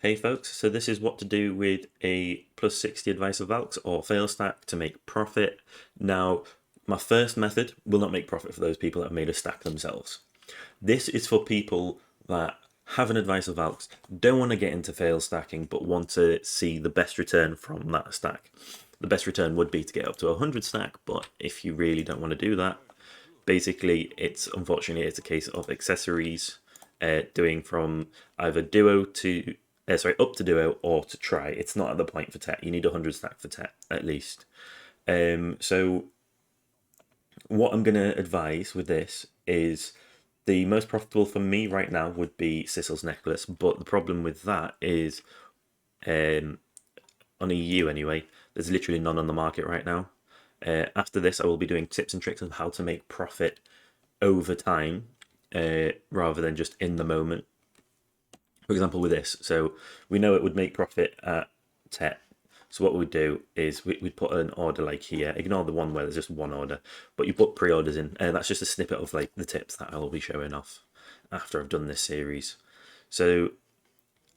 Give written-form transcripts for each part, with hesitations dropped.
Hey folks, so this is what to do with a plus 60 advice of Valks or fail stack to make profit. Now, my first method will not make profit for those people that have made a stack themselves. This is for people that have an advice of Valks, don't want to get into fail stacking, but want to see the best return from that stack. The best return would be to get up to a 100 stack, but if you really don't want to do that, basically unfortunately it's a case of accessories, doing from either duo to up to duo or to try. It's not at the point for tet. You need 100 stack for tet at least. So what I'm going to advise with this is the most profitable for me right now would be Sissel's necklace, but the problem with that is, on EU anyway, there's literally none on the market right now. After this, I will be doing tips and tricks on how to make profit over time, rather than just in the moment. For example, with this, so we know it would make profit at TET. So what we'd do is we'd put an order like here. Ignore the one where there's just one order, but you put pre-orders in. That's just a snippet of like the tips that I'll be showing off after I've done this series. So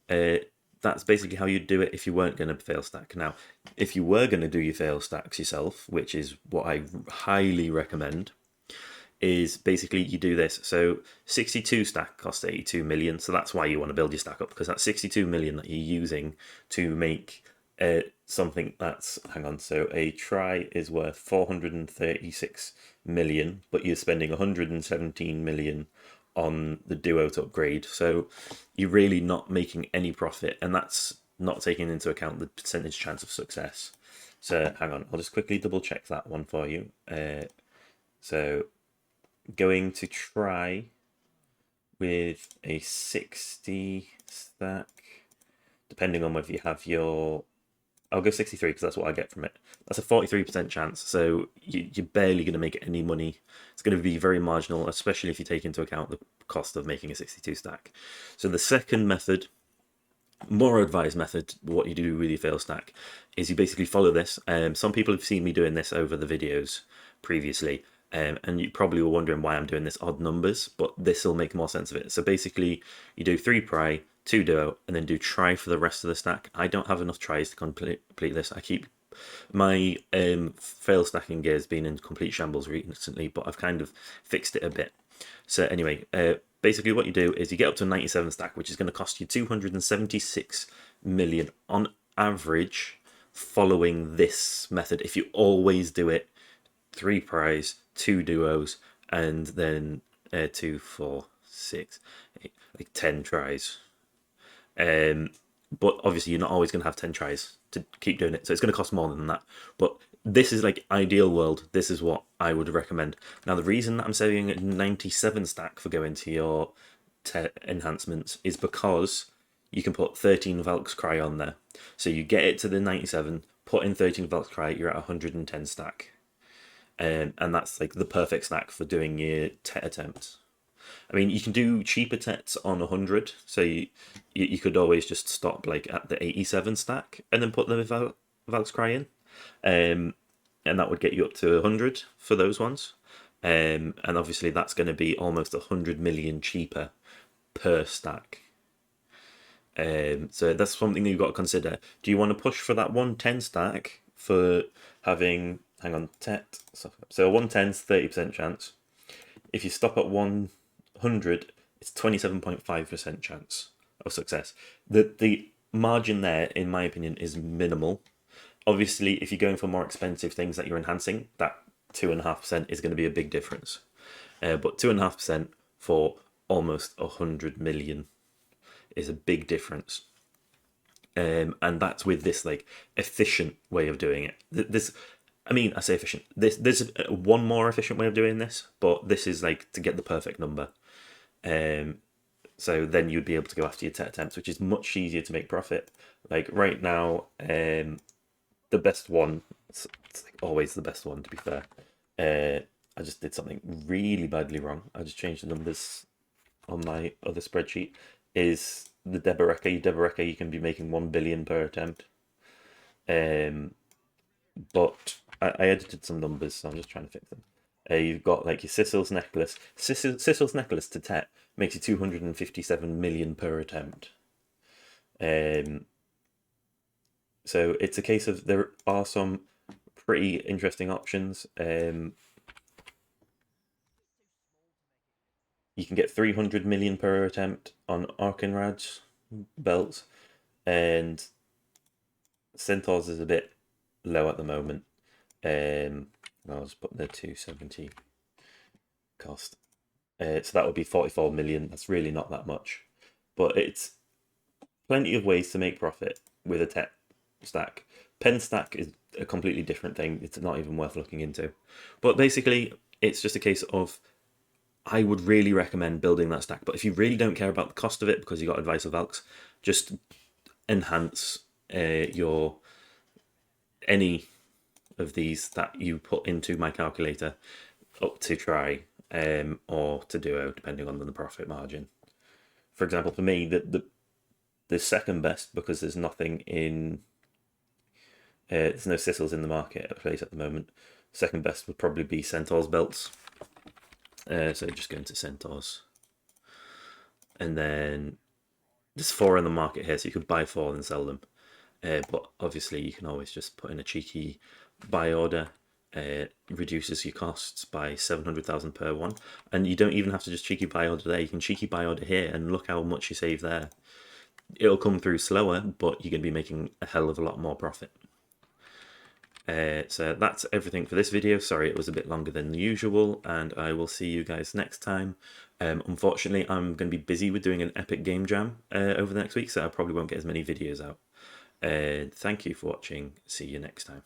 that's basically how you'd do it if you weren't going to fail stack. Now, if you were going to do your fail stacks yourself, which is what I highly recommend, is basically you do this. So 62 stack costs 82 million. So that's why you want to build your stack up, because that's 62 million that you're using to make something that's, hang on, so a try is worth 436 million, but you're spending 117 million on the duo to upgrade. So you're really not making any profit, and that's not taking into account the percentage chance of success. So hang on, I'll just quickly double check that one for you. So going to try with a 60 stack, depending on whether you have your, I'll go 63 because that's what I get from it. That's a 43% chance, so you're barely going to make any money. It's going to be very marginal, especially if you take into account the cost of making a 62 stack. So the second method, more advised method, what you do with your fail stack, is you basically follow this. Some people have seen me doing this over the videos previously, and you probably were wondering why I'm doing this odd numbers, but this will make more sense of it. So basically, you do 3 pry, 2 duo, and then do try for the rest of the stack. I don't have enough tries to complete this. I keep my fail stacking gear has been in complete shambles recently, but I've kind of fixed it a bit. So anyway, basically what you do is you get up to a 97 stack, which is going to cost you 276 million on average, following this method. If you always do it, 3 pries, 2 duos, and then 2, 4, 6, 8, like 10 tries. But obviously you're not always going to have 10 tries to keep doing it, so it's going to cost more than that. But this is like ideal world. This is what I would recommend. Now, the reason that I'm saving a 97 stack for going to your enhancements is because you can put 13 Valks Cry on there. So you get it to the 97, put in 13 Valks Cry, you're at 110 stack. And that's like the perfect stack for doing your tet attempts. I mean, you can do cheaper tets on 100, so you could always just stop like at the 87 stack and then put the Valks Cry in, and that would get you up to 100 for those ones. And obviously that's going to be almost 100 million cheaper per stack. So that's something that you've got to consider. Do you want to push for that 110 stack for having, hang on, tet? So 110's 30% chance. If you stop at 100, it's 27.5% chance of success. The margin there, in my opinion, is minimal. Obviously, if you're going for more expensive things that you're enhancing, that 2.5% is going to be a big difference. But 2.5% for almost 100 million is a big difference. And that's with this like efficient way of doing it. This, I mean, I say efficient. There's one more efficient way of doing this, but this is like to get the perfect number. So then you'd be able to go after your tet attempts, which is much easier to make profit. Like right now, the best one, it's like always the best one, to be fair. I just did something really badly wrong. I just changed the numbers on my other spreadsheet. Is the Deboreka, you can be making 1 billion per attempt. But I edited some numbers, so I'm just trying to fix them. You've got like your Sissel's necklace. Sissel's necklace to tet makes you 257 million per attempt. So it's a case of there are some pretty interesting options. You can get 300 million per attempt on Arkenrad's belts, and Centaurs is a bit low at the moment. I'll just put the 270 cost. So that would be 44 million. That's really not that much, but it's plenty of ways to make profit with a tech stack. Pen stack is a completely different thing. It's not even worth looking into. But basically, it's just a case of I would really recommend building that stack. But if you really don't care about the cost of it because you got advice of Valks, just enhance your any of these that you put into my calculator up to try or to duo, depending on the profit margin. For example, for me, the second best, because there's nothing in there's no Sicils in the market at place at the moment. Second best would probably be Centaur's belts. So just go into Centaurs, and then there's 4 in the market here, so you could buy 4 and sell them. But obviously, you can always just put in a cheeky buy order. Reduces your costs by 700,000 per one, and you don't even have to just cheeky buy order there. You can cheeky buy order here, and look how much you save there. It'll come through slower, but you're going to be making a hell of a lot more profit. So that's everything for this video. Sorry it was a bit longer than usual, and I will see you guys next time. Unfortunately, I'm going to be busy with doing an epic game jam over the next week, so I probably won't get as many videos out. Thank you for watching. See you next time.